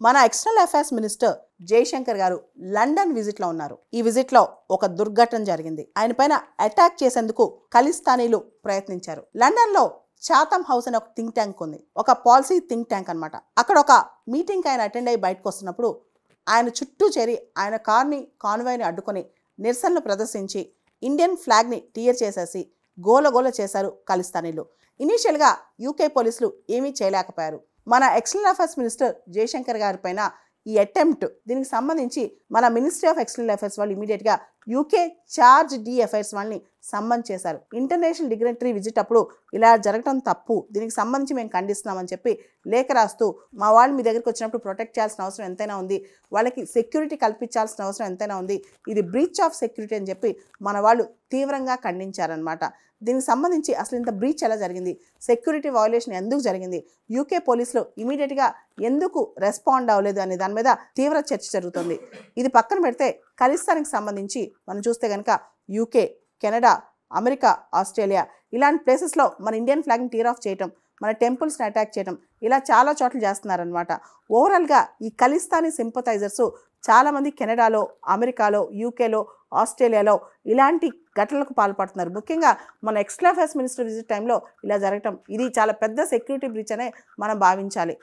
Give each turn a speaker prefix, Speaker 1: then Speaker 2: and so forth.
Speaker 1: మన external affairs minister Jayashankar గారు London విజిట్లో ఉన్నారు. ఈ విజిట్లో ఒక దుర్ఘటన జరిగింది. ఆయన పైన అటాక్ చేసేందుకు ఖలిస్తానీలు ప్రయత్నించారు. లండన్లో చాథమ్ హౌస్ అనే ఒక థింక్ ట్యాంక్ ఉంది. ఒక పాలసీ థింక్ ట్యాంక్ అనమాట. అక్కడ ఒక మీటింగ్కి ఆయన అటెండ్ అయ్యి బయటకు వస్తున్నప్పుడు ఆయన చుట్టూ చేరి ఆయన కార్ని కాన్వాయ్ని అడ్డుకొని నిరసనలు ప్రదర్శించి ఇండియన్ ఫ్లాగ్ని టీయర్ చేసేసి గోలగోల చేశారు ఖలిస్తానీలు. ఇనీషియల్గా యూకే పోలీసులు ఏమీ చేయలేకపోయారు. మన ఎక్స్టర్నల్ అఫైర్స్ మినిస్టర్ జయశంకర్ గారి పైన ఈ అటెంప్ట్, దీనికి సంబంధించి మన మినిస్ట్రీ ఆఫ్ ఎక్స్టర్నల్ అఫైర్స్ వాళ్ళు ఇమీడియట్గా యూకే చార్జ్ డి అఫైర్స్ వాళ్ళని సమ్మన్ చేశారు. ఇంటర్నేషనల్ డిగ్నిటరీ విజిట్ అప్పుడు ఇలా జరగడం తప్పు, దీనికి సంబంధించి మేము ఖండిస్తున్నామని చెప్పి లేఖ రాస్తూ మా వాళ్ళు మీ దగ్గరికి వచ్చినప్పుడు ప్రొటెక్ట్ చేయాల్సిన అవసరం ఎంతైనా ఉంది, వాళ్ళకి సెక్యూరిటీ కల్పించాల్సిన అవసరం ఎంతైనా ఉంది, ఇది బ్రీచ్ ఆఫ్ సెక్యూరిటీ అని చెప్పి మన వాళ్ళు తీవ్రంగా ఖండించారనమాట. దీనికి సంబంధించి అసలు ఇంత బ్రీచ్ ఎలా జరిగింది, సెక్యూరిటీ వయోలేషన్ ఎందుకు జరిగింది, యూకే పోలీసులు ఇమీడియట్గా ఎందుకు రెస్పాండ్ అవ్వలేదు అనే దాని మీద తీవ్ర చర్చ జరుగుతుంది. ఇది పక్కన పెడితే ఖలిస్తాన్కి సంబంధించి మనం చూస్తే కనుక యూకే, కెనడా, అమెరికా, ఆస్ట్రేలియా ఇలాంటి ప్లేసెస్లో మన ఇండియన్ ఫ్లాగ్ని టీర్ ఆఫ్ చేయటం, మన టెంపుల్స్ని అటాక్ చేయడం, ఇలా చాలా చోట్ల చేస్తున్నారనమాట. ఓవరాల్గా ఈ ఖలిస్తానీ సింపథైజర్స్ చాలామంది కెనడాలో, అమెరికాలో, యూకేలో, ఆస్ట్రేలియాలో ఇలాంటి ఘటనలకు పాల్పడుతున్నారు. ముఖ్యంగా మన ఎక్స్టర్నల్ అఫైర్స్ మినిస్టర్ విజిట్ టైంలో ఇలా జరగటం, ఇది చాలా పెద్ద సెక్యూరిటీ బ్రీచ్ అనే మనం భావించాలి.